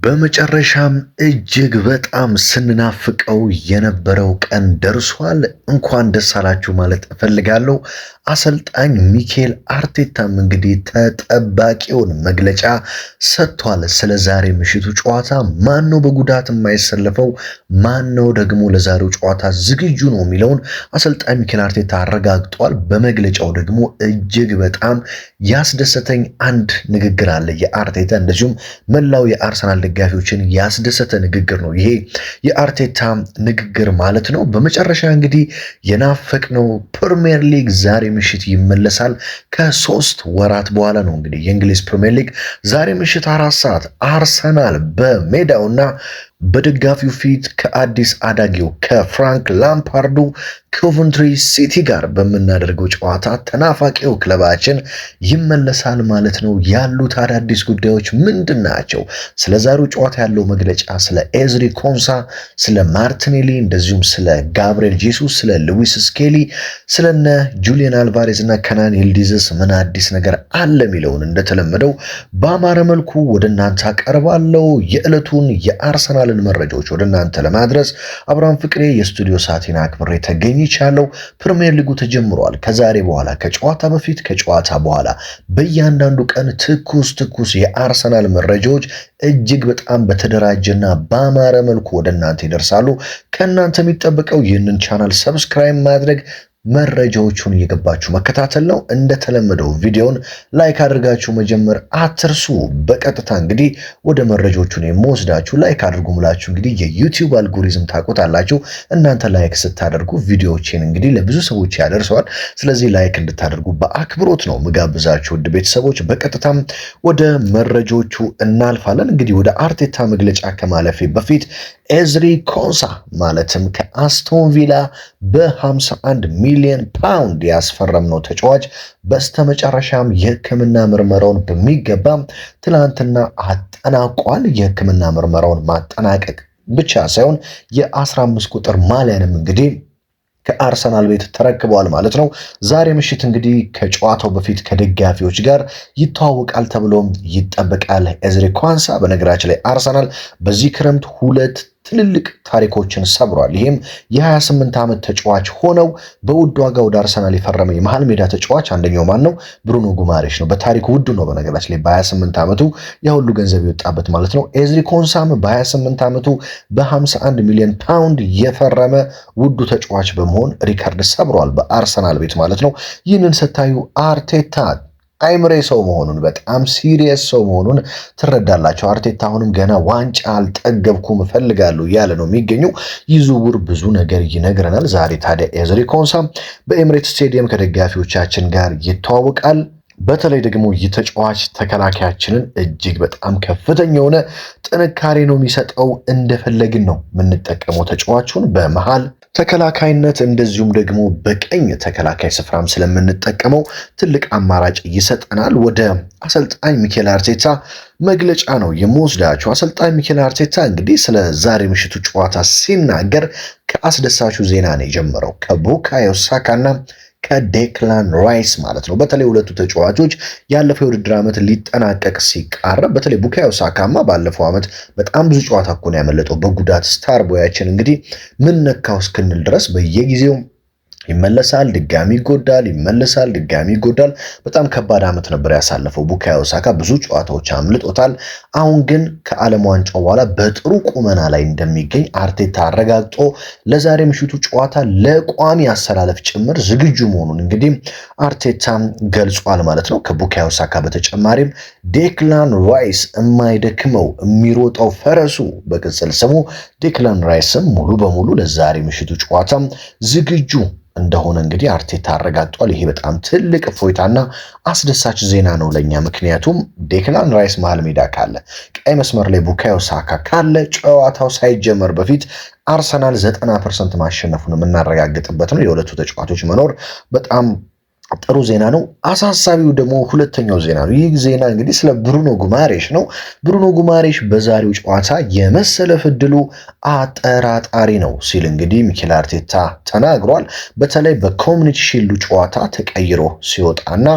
በመጨረሻም እጅግ በጣም ስንናፍቀው የነበረው ቀን ደርሷል። እንኳን ደስ አላችሁ ማለት እፈልጋለሁ። አሰልጣኝ ሚኬል አርቴታም እንግዲህ ተጠባቂውን መግለጫ ሰጥቷል። ስለ ዛሬ ምሽቱ ጨዋታ ማን ነው በጉዳት የማይሰለፈው፣ ማን ነው ደግሞ ለዛሬው ጨዋታ ዝግጁ ነው የሚለውን አሰልጣኝ ሚኬል አርቴታ አረጋግጧል። በመግለጫው ደግሞ እጅግ በጣም ያስደሰተኝ አንድ ንግግር አለ የአርቴታ እንደዚሁም መላው የአርሰናል ደጋፊዎችን ያስደሰተ ንግግር ነው ይሄ የአርቴታ ንግግር ማለት ነው። በመጨረሻ እንግዲህ የናፈቅነው ፕሪሚየር ሊግ ዛሬ ምሽት ይመለሳል። ከ3 ወራት በኋላ ነው እንግዲህ የእንግሊዝ ፕሪሚየር ሊግ ዛሬ ምሽት 4 ሰዓት አርሰናል በሜዳውና በደጋፊው ፊት ከአዲስ አዳጊው ከፍራንክ ላምፓርዱ ኮቨንትሪ ሲቲ ጋር በምናደርገው ጨዋታ ተናፋቂው ክለባችን ይመለሳል ማለት ነው። ያሉት አዳዲስ ጉዳዮች ምንድን ናቸው? ስለ ዛሬው ጨዋታ ያለው መግለጫ፣ ስለ ኤዝሪ ኮንሳ፣ ስለ ማርቲኔሊ እንደዚሁም ስለ ጋብሪኤል ጄሱስ፣ ስለ ሉዊስ ስኬሊ፣ ስለነ ጁሊያን አልቫሬዝ እና ከናን ይልዲዝስ ምን አዲስ ነገር አለ የሚለውን እንደተለመደው በአማረ መልኩ ወደ እናንተ አቀርባለሁ። የዕለቱን የአርሰናል መረጃዎች ወደ እናንተ ለማድረስ አብርሃም ፍቅሬ የስቱዲዮ ሰዓቴን አክብሬ ተገኝቻለሁ። ፕሪሚየር ሊጉ ተጀምሯል። ከዛሬ በኋላ ከጨዋታ በፊት ከጨዋታ በኋላ በእያንዳንዱ ቀን ትኩስ የአርሰናል መረጃዎች እጅግ በጣም በተደራጀና በአማረ መልኩ ወደ እናንተ ይደርሳሉ። ከእናንተ የሚጠበቀው ይህንን ቻናል ሰብስክራይብ ማድረግ፣ መረጃዎቹን እየገባችሁ መከታተል ነው። እንደተለመደው ቪዲዮን ላይክ አድርጋችሁ መጀመር አትርሱ። በቀጥታ እንግዲህ ወደ መረጃዎቹን የምወስዳችሁ ላይክ አድርጉ ምላችሁ እንግዲህ የዩቲዩብ አልጎሪዝም ታውቁታላችሁ። እናንተ ላይክ ስታደርጉ ቪዲዮዎችን እንግዲህ ለብዙ ሰዎች ያደርሰዋል። ስለዚህ ላይክ እንድታደርጉ በአክብሮት ነው ምጋብዛችሁ ውድ ቤተሰቦች። በቀጥታም ወደ መረጃዎቹ እናልፋለን። እንግዲህ ወደ አርቴታ መግለጫ ከማለፌ በፊት ኤዝሪ ኮንሳ ማለትም ከአስቶን ቪላ በ51 ሚሊዮን ፓውንድ ያስፈረምነው ተጫዋች በስተመጨረሻም የሕክምና ምርመራውን በሚገባ ትላንትና አጠናቋል። የሕክምና ምርመራውን ማጠናቀቅ ብቻ ሳይሆን የ15 ቁጥር ማሊያንም እንግዲህ ከአርሰናል ቤት ተረክበዋል ማለት ነው። ዛሬ ምሽት እንግዲህ ከጨዋታው በፊት ከደጋፊዎች ጋር ይተዋወቃል ተብሎም ይጠበቃል። ኤዝሪ ኮንሳ በነገራችን ላይ አርሰናል በዚህ ክረምት 2 ትልልቅ ታሪኮችን ሰብሯል። ይህም የ28 ዓመት ተጫዋች ሆነው በውድ ዋጋ ወደ አርሰናል የፈረመ የመሃል ሜዳ ተጫዋች አንደኛው ማን ነው? ብሩኖ ጉማሬሽ ነው። በታሪኩ ውድ ነው በነገራችን ላይ በ28 ዓመቱ ያሁሉ ገንዘብ የወጣበት ማለት ነው። ኤዝሪ ኮንሳም በ28 ዓመቱ በ51 ሚሊዮን ፓውንድ የፈረመ ውዱ ተጫዋች በመሆን ሪካርድ ሰብሯል በአርሰናል ቤት ማለት ነው። ይህንን ስታዩ አርቴታ አይምሬ ሰው መሆኑን በጣም ሲሪየስ ሰው መሆኑን ትረዳላችሁ። አርቴታ አሁንም ገና ዋንጫ አልጠገብኩም እፈልጋለሁ እያለ ነው የሚገኘው። ይህ ዝውውር ብዙ ነገር ይነግረናል። ዛሬ ታዲያ ኤዝሪ ኮንሳ በኤምሬትስ ስቴዲየም ከደጋፊዎቻችን ጋር ይተዋወቃል። በተለይ ደግሞ የተጫዋች ተከላካያችንን እጅግ በጣም ከፍተኛ የሆነ ጥንካሬ ነው የሚሰጠው። እንደፈለግን ነው የምንጠቀመው ተጫዋቹን በመሃል ተከላካይነት እንደዚሁም ደግሞ በቀኝ ተከላካይ ስፍራም ስለምንጠቀመው ትልቅ አማራጭ ይሰጠናል። ወደ አሰልጣኝ ሚኬል አርቴታ መግለጫ ነው የምወስዳችሁ። አሰልጣኝ ሚኬል አርቴታ እንግዲህ ስለ ዛሬ ምሽቱ ጨዋታ ሲናገር ከአስደሳቹ ዜና ነው የጀመረው ከቡካዮ ሳካና ከዴክላን ራይስ ማለት ነው። በተለይ ሁለቱ ተጫዋቾች ያለፈው የውድድር ዓመት ሊጠናቀቅ ሲቃረብ በተለይ ቡካዮ ሳካማ ባለፈው ዓመት በጣም ብዙ ጨዋታ እኮ ነው ያመለጠው በጉዳት ስታር ቦያችን እንግዲህ ምን ነካው እስክንል ድረስ በየጊዜው ይመለሳል፣ ድጋሚ ይጎዳል፣ ይመለሳል፣ ድጋሚ ይጎዳል። በጣም ከባድ ዓመት ነበር ያሳለፈው ቡካዮ ሳካ። ብዙ ጨዋታዎች አምልጦታል። አሁን ግን ከዓለም ዋንጫው በኋላ በጥሩ ቁመና ላይ እንደሚገኝ አርቴታ አረጋግጦ ለዛሬ ምሽቱ ጨዋታ ለቋሚ አሰላለፍ ጭምር ዝግጁ መሆኑን እንግዲህ አርቴታ ገልጿል ማለት ነው። ከቡካዮ ሳካ በተጨማሪም ዴክላን ራይስ የማይደክመው የሚሮጠው ፈረሱ በቅጽል ስሙ ዴክላን ራይስም ሙሉ በሙሉ ለዛሬ ምሽቱ ጨዋታ ዝግጁ እንደሆነ እንግዲህ አርቴታ አረጋግጧል። ይሄ በጣም ትልቅ እፎይታና አስደሳች ዜና ነው ለኛ። ምክንያቱም ዴክላን ራይስ መሃል ሜዳ ካለ፣ ቀይ መስመር ላይ ቡካዮ ሳካ ካለ ጨዋታው ሳይጀመር በፊት አርሰናል 90% ማሸነፉን የምናረጋግጥበት ነው። የሁለቱ ተጫዋቾች መኖር በጣም ጥሩ ዜና ነው። አሳሳቢው ደግሞ ሁለተኛው ዜና ነው። ይህ ዜና እንግዲህ ስለ ብሩኖ ጉማሬሽ ነው። ብሩኖ ጉማሬሽ በዛሬው ጨዋታ የመሰለፍ ዕድሉ አጠራጣሪ ነው ሲል እንግዲህ ሚኬል አርቴታ ተናግሯል። በተለይ በኮሚኒቲ ሺልዱ ጨዋታ ተቀይሮ ሲወጣና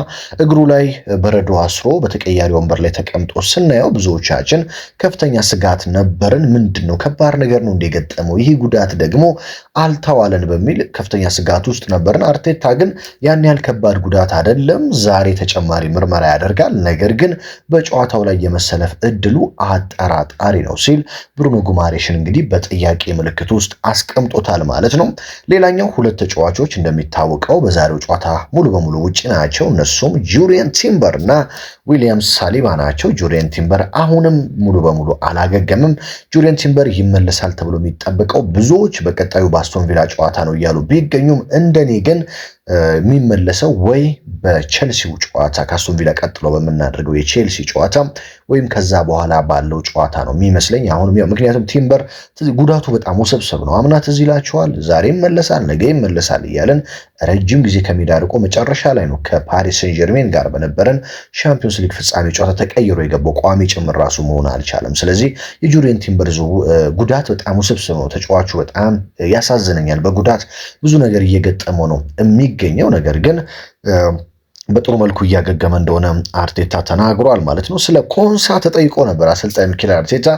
እግሩ ላይ በረዶ አስሮ በተቀያሪ ወንበር ላይ ተቀምጦ ስናየው ብዙዎቻችን ከፍተኛ ስጋት ነበርን። ምንድን ነው ከባድ ነገር ነው እንደገጠመው፣ ይህ ጉዳት ደግሞ አልተዋለን በሚል ከፍተኛ ስጋት ውስጥ ነበርን። አርቴታ ግን ያን ያህል ከባድ ጉዳት አይደለም፣ ዛሬ ተጨማሪ ምርመራ ያደርጋል፣ ነገር ግን በጨዋታው ላይ የመሰለፍ እድሉ አጠራጣሪ ነው ሲል ብሩኖ ጉማሬሽን እንግዲህ በጥያቄ ምልክት ውስጥ አስቀምጦታል ማለት ነው። ሌላኛው ሁለት ተጫዋቾች እንደሚታወቀው በዛሬው ጨዋታ ሙሉ በሙሉ ውጪ ናቸው። እነሱም ጁሪየን ቲምበር እና ዊሊያም ሳሊባ ናቸው። ጁሪየን ቲምበር አሁንም ሙሉ በሙሉ አላገገምም። ጁሪየን ቲምበር ይመለሳል ተብሎ የሚጠበቀው ብዙዎች በቀጣዩ በአስቶን ቪላ ጨዋታ ነው እያሉ ቢገኙም እንደኔ ግን የሚመለሰው ወይ በቼልሲው ጨዋታ ከአስቶን ቪላ ቀጥሎ በምናደርገው የቼልሲ ጨዋታ ወይም ከዛ በኋላ ባለው ጨዋታ ነው የሚመስለኝ። አሁንም ያው ምክንያቱም ቲምበር ጉዳቱ በጣም ውስብስብ ነው። አምና ትዝ ይላችኋል፣ ዛሬ ይመለሳል ነገ ይመለሳል እያለን ረጅም ጊዜ ከሜዳ ርቆ መጨረሻ ላይ ነው ከፓሪስ ሴን ጀርሜን ጋር በነበረን ሻምፒዮንስ ሊግ ፍጻሜ ጨዋታ ተቀይሮ የገባው፣ ቋሚ ጭምር ራሱ መሆን አልቻለም። ስለዚህ የጁሪየን ቲምበር ጉዳት በጣም ውስብስብ ነው። ተጫዋቹ በጣም ያሳዝነኛል። በጉዳት ብዙ ነገር እየገጠመው ነው የሚገኘው፣ ነገር ግን በጥሩ መልኩ እያገገመ እንደሆነ አርቴታ ተናግሯል ማለት ነው። ስለ ኮንሳ ተጠይቆ ነበር አሰልጣኝ ሚኬል አርቴታ።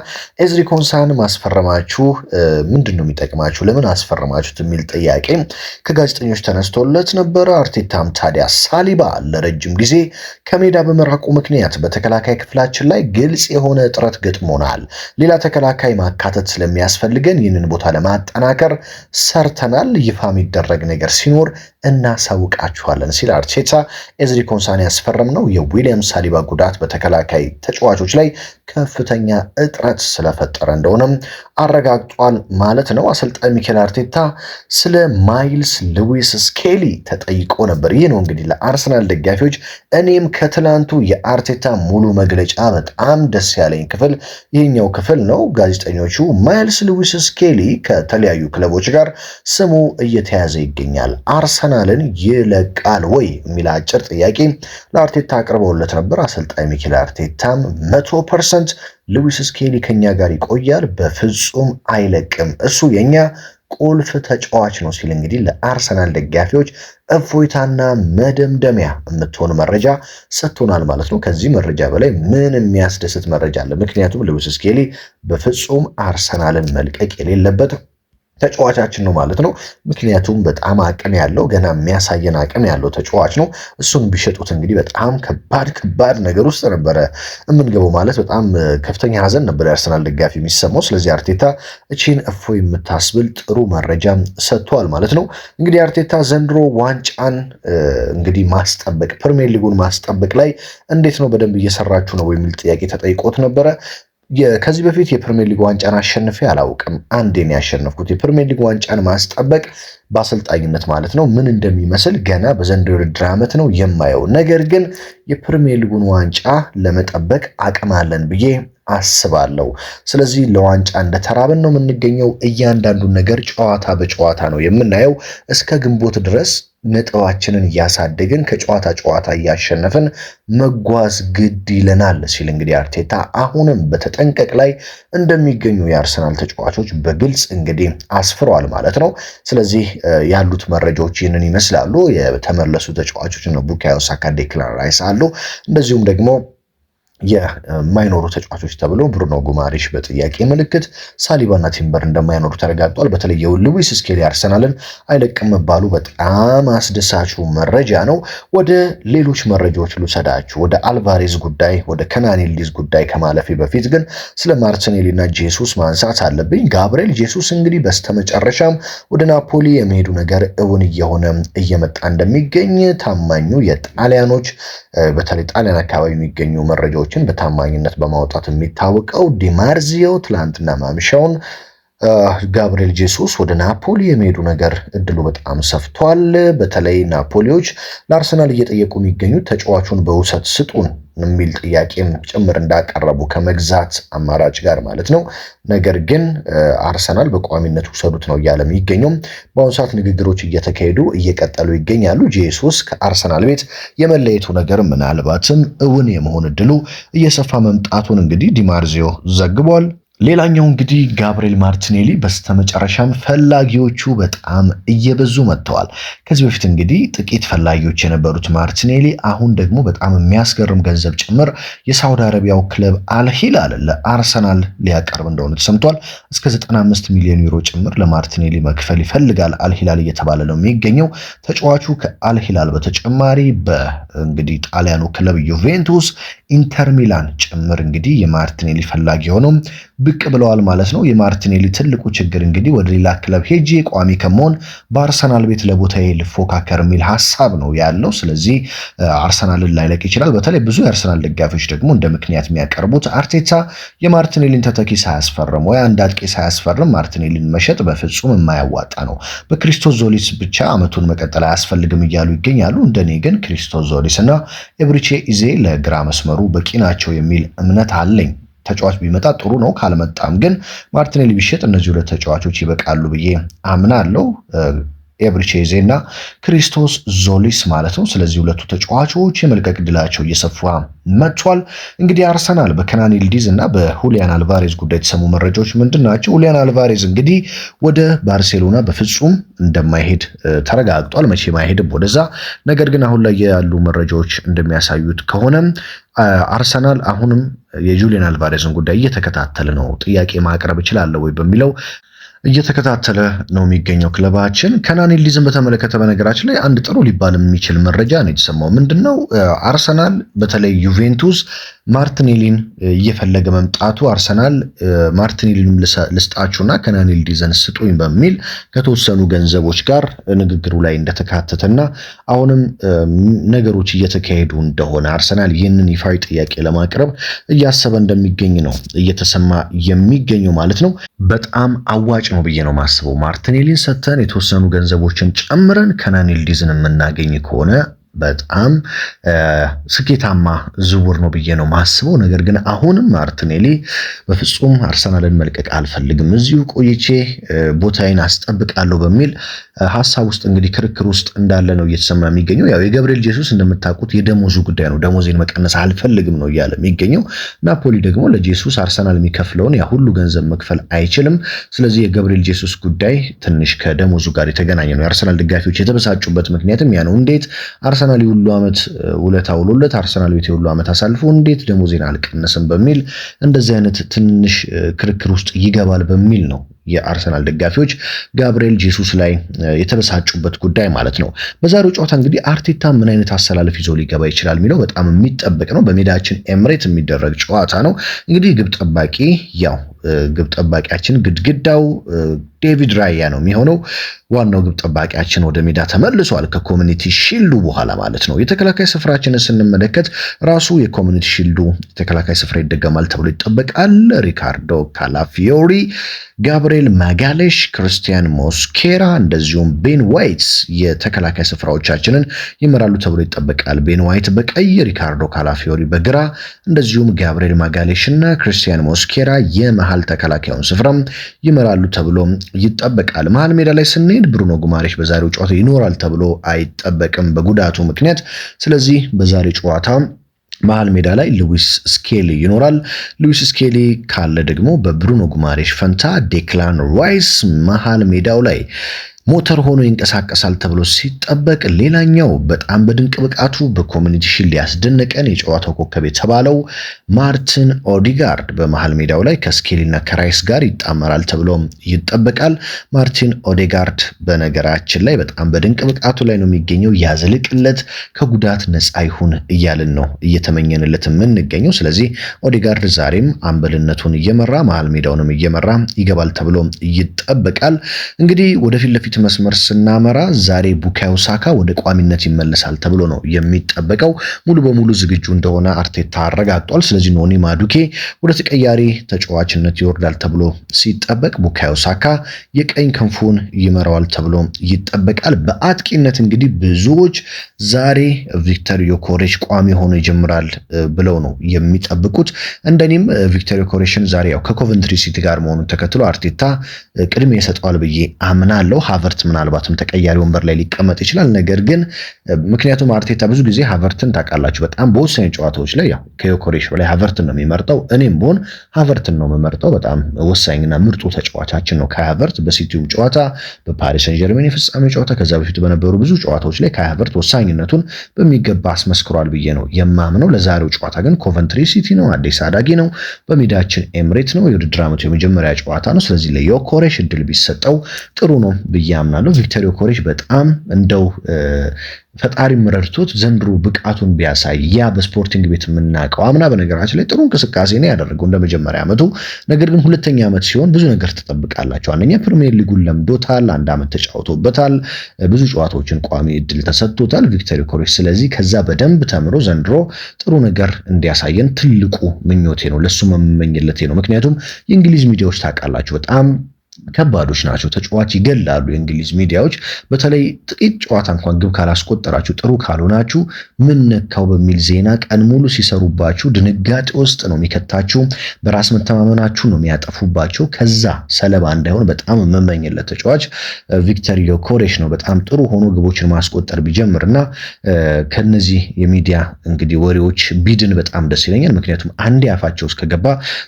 ኤዝሪ ኮንሳን ማስፈረማችሁ ምንድን ነው የሚጠቅማችሁ? ለምን አስፈረማችሁት? የሚል ጥያቄ ከጋዜጠኞች ተነስቶለት ነበረ። አርቴታም ታዲያ ሳሊባ ለረጅም ጊዜ ከሜዳ በመራቁ ምክንያት በተከላካይ ክፍላችን ላይ ግልጽ የሆነ እጥረት ገጥሞናል። ሌላ ተከላካይ ማካተት ስለሚያስፈልገን ይህንን ቦታ ለማጠናከር ሰርተናል። ይፋ የሚደረግ ነገር ሲኖር እናሳውቃችኋለን ሲል አርቴታ ኤዝሪ ኮንሳን ያስፈረምነው የዊሊያም ሳሊባ ጉዳት በተከላካይ ተጫዋቾች ላይ ከፍተኛ እጥረት ስለፈጠረ እንደሆነም አረጋግጧል ማለት ነው። አሰልጣኝ ሚኬል አርቴታ ስለ ማይልስ ሉዊስ ስኬሊ ተጠይቆ ነበር። ይህ ነው እንግዲህ ለአርሰናል ደጋፊዎች እኔም ከትላንቱ የአርቴታ ሙሉ መግለጫ በጣም ደስ ያለኝ ክፍል ይህኛው ክፍል ነው። ጋዜጠኞቹ ማይልስ ሉዊስ ስኬሊ ከተለያዩ ክለቦች ጋር ስሙ እየተያዘ ይገኛል፣ አርሰናልን ይለቃል ወይ የሚል አጭር ጥያቄ ለአርቴታ አቅርበውለት ነበር። አሰልጣኝ ሚኬል አርቴታም 100% ሉዊስ ስኬሊ ከኛ ጋር ይቆያል፣ በፍጹም አይለቅም፣ እሱ የኛ ቁልፍ ተጫዋች ነው ሲል እንግዲህ ለአርሰናል ደጋፊዎች እፎይታና መደምደሚያ የምትሆን መረጃ ሰጥቶናል ማለት ነው። ከዚህ መረጃ በላይ ምን የሚያስደስት መረጃ አለ? ምክንያቱም ሉዊስ ስኬሊ በፍጹም አርሰናልን መልቀቅ የሌለበት ተጫዋቻችን ነው ማለት ነው። ምክንያቱም በጣም አቅም ያለው ገና የሚያሳየን አቅም ያለው ተጫዋች ነው። እሱን ቢሸጡት እንግዲህ በጣም ከባድ ነገር ውስጥ ነበረ የምንገባው፣ ማለት በጣም ከፍተኛ ሀዘን ነበር የአርሰናል ደጋፊ የሚሰማው። ስለዚህ አርቴታ እቺን እፎይ የምታስብል ጥሩ መረጃ ሰጥቷል ማለት ነው። እንግዲህ አርቴታ ዘንድሮ ዋንጫን እንግዲህ ማስጠበቅ ፕሪሚየር ሊጉን ማስጠበቅ ላይ እንዴት ነው በደንብ እየሰራችሁ ነው የሚል ጥያቄ ተጠይቆት ነበረ። ከዚህ በፊት የፕሪሚየር ሊግ ዋንጫን አሸንፌ አላውቅም። አንዴን ያሸነፍኩት የፕሪሚየር ሊግ ዋንጫን ማስጠበቅ በአሰልጣኝነት ማለት ነው ምን እንደሚመስል ገና በዘንድሮ የውድድር ዓመት ነው የማየው። ነገር ግን የፕሪሚየር ሊጉን ዋንጫ ለመጠበቅ አቅም አለን ብዬ አስባለሁ። ስለዚህ ለዋንጫ እንደተራብን ነው የምንገኘው። እያንዳንዱን ነገር ጨዋታ በጨዋታ ነው የምናየው። እስከ ግንቦት ድረስ ነጥባችንን እያሳደግን ከጨዋታ ጨዋታ እያሸነፍን መጓዝ ግድ ይለናል ሲል እንግዲህ አርቴታ አሁንም በተጠንቀቅ ላይ እንደሚገኙ የአርሰናል ተጫዋቾች በግልጽ እንግዲህ አስፍረዋል ማለት ነው። ስለዚህ ያሉት መረጃዎች ይህንን ይመስላሉ። የተመለሱ ተጫዋቾች ነው ቡካዮ ሳካ፣ ዴክላን ራይስ አሉ። እንደዚሁም ደግሞ የማይኖሩ ተጫዋቾች ተብሎ ብሩኖ ጉማሬሽ በጥያቄ ምልክት፣ ሳሊባና ቲምበር እንደማይኖሩ ተረጋግጧል። በተለይ ሉዊስ ስኬሊ አርሰናልን አይለቅም መባሉ በጣም አስደሳቹ መረጃ ነው። ወደ ሌሎች መረጃዎች ልውሰዳችሁ። ወደ አልቫሬዝ ጉዳይ፣ ወደ ከናን ይልዲዝ ጉዳይ ከማለፌ በፊት ግን ስለ ማርቲኔሊ እና ጄሱስ ማንሳት አለብኝ። ጋብሪኤል ጄሱስ እንግዲህ በስተመጨረሻም ወደ ናፖሊ የመሄዱ ነገር እውን እየሆነ እየመጣ እንደሚገኝ ታማኙ የጣሊያኖች በተለይ ጣሊያን አካባቢ የሚገኙ መረጃዎችን በታማኝነት በማውጣት የሚታወቀው ዲማርዚዮ ትላንትና ማምሻውን ጋብሪኤል ጄሱስ ወደ ናፖሊ የሚሄዱ ነገር እድሉ በጣም ሰፍቷል። በተለይ ናፖሊዎች ለአርሰናል እየጠየቁ የሚገኙት ተጫዋቹን በውሰት ስጡን የሚል ጥያቄም ጭምር እንዳቀረቡ ከመግዛት አማራጭ ጋር ማለት ነው። ነገር ግን አርሰናል በቋሚነት ውሰዱት ነው እያለ የሚገኘው። በአሁኑ ሰዓት ንግግሮች እየተካሄዱ እየቀጠሉ ይገኛሉ። ጄሱስ ከአርሰናል ቤት የመለየቱ ነገር ምናልባትም እውን የመሆን እድሉ እየሰፋ መምጣቱን እንግዲህ ዲማርዚዮ ዘግቧል። ሌላኛው እንግዲህ ጋብሪኤል ማርቲኔሊ በስተመጨረሻም ፈላጊዎቹ በጣም እየበዙ መጥተዋል። ከዚህ በፊት እንግዲህ ጥቂት ፈላጊዎች የነበሩት ማርቲኔሊ አሁን ደግሞ በጣም የሚያስገርም ገንዘብ ጭምር የሳውዲ አረቢያው ክለብ አልሂላል ለአርሰናል ሊያቀርብ እንደሆነ ተሰምቷል። እስከ 95 ሚሊዮን ዩሮ ጭምር ለማርቲኔሊ መክፈል ይፈልጋል አልሂላል እየተባለ ነው የሚገኘው። ተጫዋቹ ከአልሂላል በተጨማሪ በእንግዲህ ጣሊያኑ ክለብ ዩቬንቱስ፣ ኢንተር ሚላን ጭምር እንግዲህ የማርቲኔሊ ፈላጊ ሆነው ብቅ ብለዋል ማለት ነው። የማርቲኔሊ ትልቁ ችግር እንግዲህ ወደ ሌላ ክለብ ሄጄ ቋሚ ከመሆን በአርሰናል ቤት ለቦታዬ ልፎካከር የሚል ሐሳብ ነው ያለው። ስለዚህ አርሰናልን ላይለቅ ይችላል። በተለይ ብዙ የአርሰናል ደጋፊዎች ደግሞ እንደ ምክንያት የሚያቀርቡት አርቴታ የማርቲኔሊን ተተኪ ሳያስፈርም ወይ አንድ አጥቂ ሳያስፈርም ማርቲኔሊን መሸጥ በፍጹም የማያዋጣ ነው፣ በክሪስቶስ ዞሊስ ብቻ አመቱን መቀጠል አያስፈልግም እያሉ ይገኛሉ። እንደኔ ግን ክሪስቶስ ዞሊስ እና ኤብሪቼ ኢዜ ለግራ መስመሩ በቂ ናቸው የሚል እምነት አለኝ። ተጫዋች ቢመጣ ጥሩ ነው፣ ካልመጣም ግን ማርቲኔሊ ቢሸጥ እነዚህ ሁለት ተጫዋቾች ይበቃሉ ብዬ አምናለሁ። ኤብሪቼ ኢዜ እና ክሪስቶስ ዞሊስ ማለት ነው። ስለዚህ ሁለቱ ተጫዋቾች የመልቀቅ ዕድላቸው እየሰፋ መጥቷል። እንግዲህ አርሰናል በከናን ይልዲዝ እና በሁሊያን አልቫሬዝ ጉዳይ የተሰሙ መረጃዎች ምንድን ናቸው? ሁሊያን አልቫሬዝ እንግዲህ ወደ ባርሴሎና በፍጹም እንደማይሄድ ተረጋግጧል። መቼም አይሄድም ወደዛ። ነገር ግን አሁን ላይ ያሉ መረጃዎች እንደሚያሳዩት ከሆነ አርሰናል አሁንም የጁሊያን አልቫሬዝን ጉዳይ እየተከታተለ ነው። ጥያቄ ማቅረብ እችላለሁ ወይ በሚለው እየተከታተለ ነው የሚገኘው ክለባችን። ከናን ይልዲዝን በተመለከተ በነገራችን ላይ አንድ ጥሩ ሊባል የሚችል መረጃ ነው የተሰማው። ምንድነው አርሰናል በተለይ ዩቬንቱስ ማርቲኔሊን እየፈለገ መምጣቱ አርሰናል ማርቲኔሊን ልስጣችሁና ከናን ይልዲዝን ስጡኝ በሚል ከተወሰኑ ገንዘቦች ጋር ንግግሩ ላይ እንደተካተተና አሁንም ነገሮች እየተካሄዱ እንደሆነ አርሰናል ይህንን ይፋዊ ጥያቄ ለማቅረብ እያሰበ እንደሚገኝ ነው እየተሰማ የሚገኘው ማለት ነው። በጣም አዋጭ ነው ብዬ ነው ማስበው። ማርቲኔሊን ሰተን የተወሰኑ ገንዘቦችን ጨምረን ከናን ይልዲዝን የምናገኝ ከሆነ በጣም ስኬታማ ዝውውር ነው ብዬ ነው ማስበው። ነገር ግን አሁንም ማርቲኔሊ በፍጹም አርሰናልን መልቀቅ አልፈልግም፣ እዚሁ ቆይቼ ቦታዬን አስጠብቃለሁ በሚል ሐሳብ ውስጥ እንግዲህ ክርክር ውስጥ እንዳለ ነው እየተሰማ የሚገኘው። ያው የጋብሪኤል ጄሱስ እንደምታውቁት የደሞዙ ጉዳይ ነው፣ ደሞዜን መቀነስ አልፈልግም ነው እያለ የሚገኘው። ናፖሊ ደግሞ ለጄሱስ አርሰናል የሚከፍለውን ያ ሁሉ ገንዘብ መክፈል አይችልም። ስለዚህ የጋብሪኤል ጄሱስ ጉዳይ ትንሽ ከደሞዙ ጋር የተገናኘ ነው። የአርሰናል ደጋፊዎች የተበሳጩበት ምክንያትም ያ ነው። እንዴት አርሰናል የሁሉ ዓመት ውለታ ውሎለት አርሰናል ቤት የሁሉ ዓመት አሳልፎ እንዴት ደሞዜን አልቀነስም በሚል እንደዚህ አይነት ትንሽ ክርክር ውስጥ ይገባል በሚል ነው የአርሰናል ደጋፊዎች ጋብሪኤል ጄሱስ ላይ የተበሳጩበት ጉዳይ ማለት ነው። በዛሬው ጨዋታ እንግዲህ አርቴታ ምን አይነት አሰላለፍ ይዞ ሊገባ ይችላል የሚለው በጣም የሚጠበቅ ነው። በሜዳችን ኤምሬት የሚደረግ ጨዋታ ነው። እንግዲህ ግብ ጠባቂ ግብ ጠባቂያችን ግድግዳው ዴቪድ ራያ ነው የሚሆነው። ዋናው ግብ ጠባቂያችን ወደ ሜዳ ተመልሷል ከኮሚኒቲ ሺልዱ በኋላ ማለት ነው። የተከላካይ ስፍራችንን ስንመለከት ራሱ የኮሚኒቲ ሺልዱ የተከላካይ ስፍራ ይደገማል ተብሎ ይጠበቃል። ሪካርዶ ካላፊዮሪ፣ ጋብሪኤል ማጋሌሽ፣ ክርስቲያን ሞስኬራ እንደዚሁም ቤን ዋይት የተከላካይ ስፍራዎቻችንን ይመራሉ ተብሎ ይጠበቃል። ቤን ዋይት በቀይ፣ ሪካርዶ ካላፊዮሪ በግራ እንደዚሁም ጋብሪኤል ማጋሌሽ እና ክርስቲያን ሞስኬራ የመሃል ተከላካዩን ስፍራ ይመራሉ ተብሎ ይጠበቃል። መሃል ሜዳ ላይ ስንሄድ ብሩኖ ጉማሬሽ በዛሬው ጨዋታ ይኖራል ተብሎ አይጠበቅም በጉዳቱ ምክንያት። ስለዚህ በዛሬው ጨዋታ መሃል ሜዳ ላይ ሉዊስ ስኬሊ ይኖራል። ሉዊስ ስኬሊ ካለ ደግሞ በብሩኖ ጉማሬሽ ፈንታ ዴክላን ራይስ መሃል ሜዳው ላይ ሞተር ሆኖ ይንቀሳቀሳል ተብሎ ሲጠበቅ፣ ሌላኛው በጣም በድንቅ ብቃቱ በኮሚኒቲ ሺልድ ያስደነቀን የጨዋታው ኮከብ የተባለው ማርቲን ኦዲጋርድ በመሃል ሜዳው ላይ ከስኬሊና ከራይስ ጋር ይጣመራል ተብሎ ይጠበቃል። ማርቲን ኦዲጋርድ በነገራችን ላይ በጣም በድንቅ ብቃቱ ላይ ነው የሚገኘው። ያዝልቅለት፣ ከጉዳት ነፃ ይሁን እያልን ነው እየተመኘንለት የምንገኘው። ስለዚህ ኦዲጋርድ ዛሬም አምበልነቱን እየመራ መሃል ሜዳውንም እየመራ ይገባል ተብሎ ይጠበቃል። እንግዲህ ወደፊት ለፊት መስመር ስናመራ ዛሬ ቡካዮ ሳካ ወደ ቋሚነት ይመለሳል ተብሎ ነው የሚጠበቀው። ሙሉ በሙሉ ዝግጁ እንደሆነ አርቴታ አረጋግጧል። ስለዚህ ኖኒ ማዱኬ ወደ ተቀያሪ ተጫዋችነት ይወርዳል ተብሎ ሲጠበቅ፣ ቡካዮ ሳካ የቀኝ ክንፉን ይመራዋል ተብሎ ይጠበቃል። በአጥቂነት እንግዲህ ብዙዎች ዛሬ ቪክተር ዮኬሬሽ ቋሚ ሆኖ ይጀምራል ብለው ነው የሚጠብቁት። እንደኔም ቪክተር ዮኬሬሽን ዛሬ ያው ከኮቨንትሪ ሲቲ ጋር መሆኑን ተከትሎ አርቴታ ቅድሚያ ይሰጠዋል ብዬ አምናለሁ። ሃቨርት ምናልባትም ተቀያሪ ወንበር ላይ ሊቀመጥ ይችላል። ነገር ግን ምክንያቱም አርቴታ ብዙ ጊዜ ሃቨርትን ታውቃላችሁ በጣም በወሳኝ ጨዋታዎች ላይ ያው ከዮኬሬሽ በላይ ሃቨርትን ነው የሚመርጠው። እኔም ብሆን ሃቨርትን ነው የምመርጠው። በጣም ወሳኝና ምርጡ ተጫዋቻችን ነው ከሃቨርት በሲቲው ጨዋታ፣ በፓሪስ ሰን ጀርሜን የፍጻሜ ጨዋታ፣ ከዛ በፊት በነበሩ ብዙ ጨዋታዎች ላይ ከሃቨርት ወሳኝነቱን በሚገባ አስመስክሯል ብዬ ነው የማምነው። ለዛሬው ጨዋታ ግን ኮቨንትሪ ሲቲ ነው፣ አዲስ አዳጊ ነው፣ በሜዳችን ኤምሬት ነው፣ የውድድር ዓመቱ የመጀመሪያ ጨዋታ ነው። ስለዚህ ለዮኬሬሽ እድል ቢሰጠው ጥሩ ነው ብዬ አምናለሁ። ቪክተር ዮኬሬሽ በጣም እንደው ፈጣሪ መረድቶት ዘንድሮ ብቃቱን ቢያሳይ ያ በስፖርቲንግ ቤት የምናውቀው አምና በነገራችን ላይ ጥሩ እንቅስቃሴ ነው ያደረገው እንደ መጀመሪያ ዓመቱ። ነገር ግን ሁለተኛ ዓመት ሲሆን ብዙ ነገር ትጠብቃላችሁ። አንደኛ ፕሪሚየር ሊጉን ለምዶታል፣ አንድ ዓመት ተጫውቶበታል፣ ብዙ ጨዋታዎችን ቋሚ እድል ተሰጥቶታል ቪክተር ዮኬሬሽ። ስለዚህ ከዛ በደንብ ተምሮ ዘንድሮ ጥሩ ነገር እንዲያሳየን ትልቁ ምኞቴ ነው፣ ለሱ መመኘለቴ ነው። ምክንያቱም የእንግሊዝ ሚዲያዎች ታውቃላችሁ በጣም ከባዶች ናቸው። ተጫዋች ይገላሉ። የእንግሊዝ ሚዲያዎች በተለይ ጥቂት ጨዋታ እንኳን ግብ ካላስቆጠራችሁ ጥሩ ካልሆናችሁ ምን ነካው በሚል ዜና ቀን ሙሉ ሲሰሩባችሁ ድንጋጤ ውስጥ ነው የሚከታችሁ። በራስ መተማመናችሁ ነው የሚያጠፉባቸው። ከዛ ሰለባ እንዳይሆን በጣም የምመኝለት ተጫዋች ቪክተር ዮኬሬሽ ነው። በጣም ጥሩ ሆኖ ግቦችን ማስቆጠር ቢጀምርና ከነዚህ የሚዲያ እንግዲህ ወሬዎች ቢድን በጣም ደስ ይለኛል። ምክንያቱም አንዴ አፋቸው ውስጥ ከገባ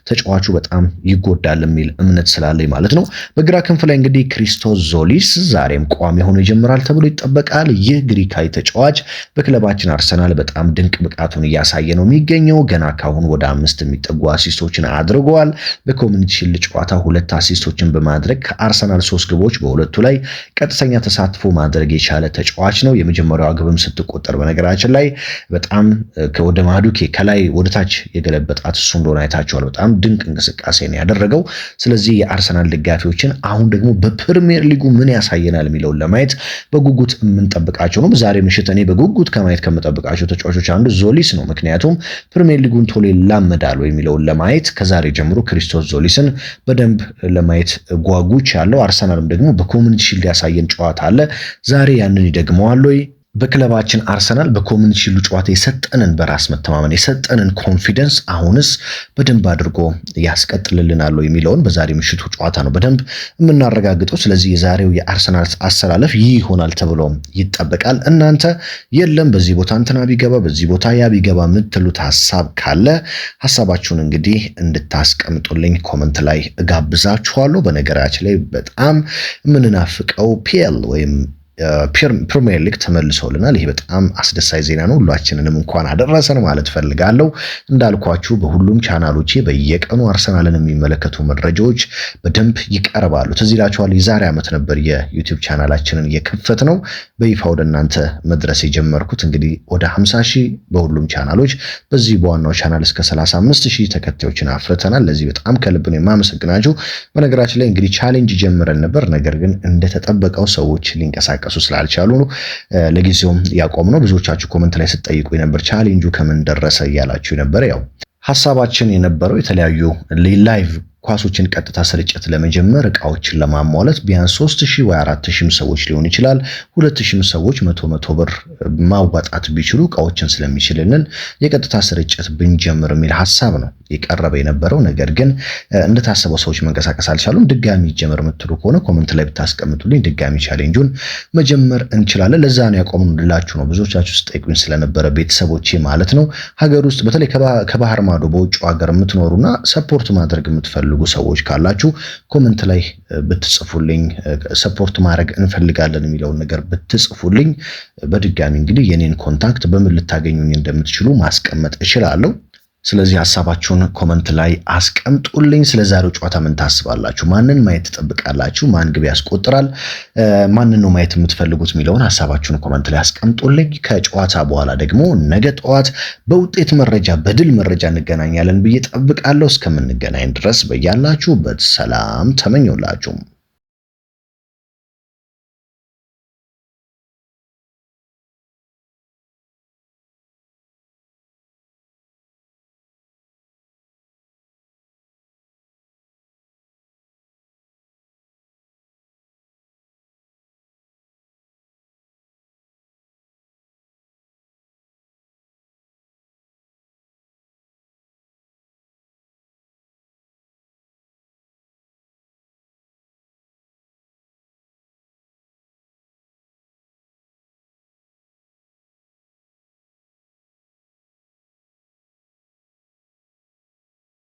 ተጫዋቹ በጣም ይጎዳል የሚል እምነት ስላለኝ ማለት ነው። በግራ ክንፍ ላይ እንግዲህ ክሪስቶስ ዞሊስ ዛሬም ቋሚ ሆኖ ይጀምራል ተብሎ ይጠበቃል። ይህ ግሪካዊ ተጫዋች በክለባችን አርሰናል በጣም ድንቅ ብቃቱን እያሳየ ነው የሚገኘው። ገና ካሁን ወደ 5 የሚጠጉ አሲስቶችን አድርገዋል። በኮሚኒቲ ሺልድ ጨዋታ 2 አሲስቶችን በማድረግ ከአርሰናል 3 ግቦች በሁለቱ ላይ ቀጥተኛ ተሳትፎ ማድረግ የቻለ ተጫዋች ነው። የመጀመሪያዋ ግብም ስትቆጠር በነገራችን ላይ በጣም ወደ ማዱኬ ከላይ ወደ ታች የገለበጣት እሱ እንደሆነ አይታችኋል። በጣም ድንቅ እንቅስቃሴ ነው ያደረገው። ስለዚህ የአርሰናል ደጋፊዎችን አሁን ደግሞ በፕሪሚየር ሊጉ ምን ያሳየናል የሚለውን ለማየት በጉጉት የምንጠብቃቸው ነው። ዛሬ ምሽት እኔ በጉጉት ከማየት ከምጠብቃቸው ተጫዋቾች አንዱ ዞሊስ ነው። ምክንያቱም ፕሪሚየር ሊጉን ቶሎ ይላመዳል የሚለውን ለማየት ከዛሬ ጀምሮ ክሪስቶስ ዞሊስን በደንብ ለማየት ጓጉቻለሁ። አርሰናልም ደግሞ በኮሚኒቲ ሺልድ ያሳየን ጨዋታ አለ። ዛሬ ያንን ይደግመዋል ወይ? በክለባችን አርሰናል በኮሚኒቲ ሺልዱ ጨዋታ የሰጠንን በራስ መተማመን የሰጠንን ኮንፊደንስ አሁንስ በደንብ አድርጎ ያስቀጥልልናል የሚለውን በዛሬ ምሽቱ ጨዋታ ነው በደንብ የምናረጋግጠው። ስለዚህ የዛሬው የአርሰናል አሰላለፍ ይህ ይሆናል ተብሎ ይጠበቃል። እናንተ የለም በዚህ ቦታ እንትና ቢገባ በዚህ ቦታ ያ ቢገባ የምትሉት ሀሳብ ካለ ሀሳባችሁን እንግዲህ እንድታስቀምጡልኝ ኮመንት ላይ እጋብዛችኋለሁ። በነገራችን ላይ በጣም የምንናፍቀው ፒኤል ወይም ፕሪሚየር ሊግ ተመልሶልናል። ይሄ በጣም አስደሳች ዜና ነው። ሁላችንንም እንኳን አደረሰን ማለት ፈልጋለሁ። እንዳልኳችሁ በሁሉም ቻናሎቼ በየቀኑ አርሰናልን የሚመለከቱ መረጃዎች በደንብ ይቀርባሉ። ትዝ ይላችኋል የዛሬ ዓመት ነበር የዩቲዩብ ቻናላችንን የከፈት ነው በይፋ ወደ እናንተ መድረስ የጀመርኩት። እንግዲህ ወደ 50,000 በሁሉም ቻናሎች በዚህ በዋናው ቻናል እስከ 35,000 ተከታዮችን አፍርተናል። ለዚህ በጣም ከልብ ነው የማመሰግናችሁ። በነገራችን ላይ እንግዲህ ቻሌንጅ ጀምረን ነበር፣ ነገር ግን እንደተጠበቀው ሰዎች ሊንቀሳቀሱ ስላልቻሉ ነው ለጊዜውም ያቆምነው። ብዙዎቻችሁ ኮመንት ላይ ስትጠይቁ የነበር ቻሌንጁ ከምን ደረሰ እያላችሁ ነበር። ያው ሐሳባችን የነበረው የተለያዩ ላይቭ ኳሶችን ቀጥታ ስርጭት ለመጀመር እቃዎችን ለማሟላት ቢያንስ 3,000 ወይ 4,000 ሰዎች ሊሆን ይችላል 2,000 ሰዎች 100 ብር ማዋጣት ቢችሉ እቃዎችን ስለሚችልልን የቀጥታ ስርጭት ብንጀምር የሚል ሐሳብ ነው የቀረበ የነበረው። ነገር ግን እንደታሰበው ሰዎች መንቀሳቀስ አልቻሉም። ድጋሚ ይጀመር የምትሉ ከሆነ ኮመንት ላይ ብታስቀምጡልኝ ድጋሚ ቻሌንጁን መጀመር እንችላለን። ለዛ ነው ያቆምንላችሁ ነው ብዙዎቻችሁ ስጠይቁኝ ስለነበረ ቤተሰቦቼ ማለት ነው። ሀገር ውስጥ በተለይ ከባህር ማዶ በውጭ ሀገር የምትኖሩና ሰፖርት ማድረግ የምትፈልጉ ሰዎች ካላችሁ ኮመንት ላይ ብትጽፉልኝ ሰፖርት ማድረግ እንፈልጋለን የሚለውን ነገር ብትጽፉልኝ በድጋሚ እንግዲህ የኔን ኮንታክት በምን ልታገኙኝ እንደምትችሉ ማስቀመጥ እችላለሁ። ስለዚህ ሐሳባችሁን ኮመንት ላይ አስቀምጡልኝ። ስለዛሬው ጨዋታ ምን ታስባላችሁ? ማንን ማየት ትጠብቃላችሁ? ማን ግብ ያስቆጥራል? ማንን ነው ማየት የምትፈልጉት የሚለውን ሐሳባችሁን ኮመንት ላይ አስቀምጡልኝ። ከጨዋታ በኋላ ደግሞ ነገ ጠዋት በውጤት መረጃ በድል መረጃ እንገናኛለን ብዬ ጠብቃለሁ። እስከምንገናኝ ድረስ በያላችሁበት ሰላም ተመኘውላችሁ።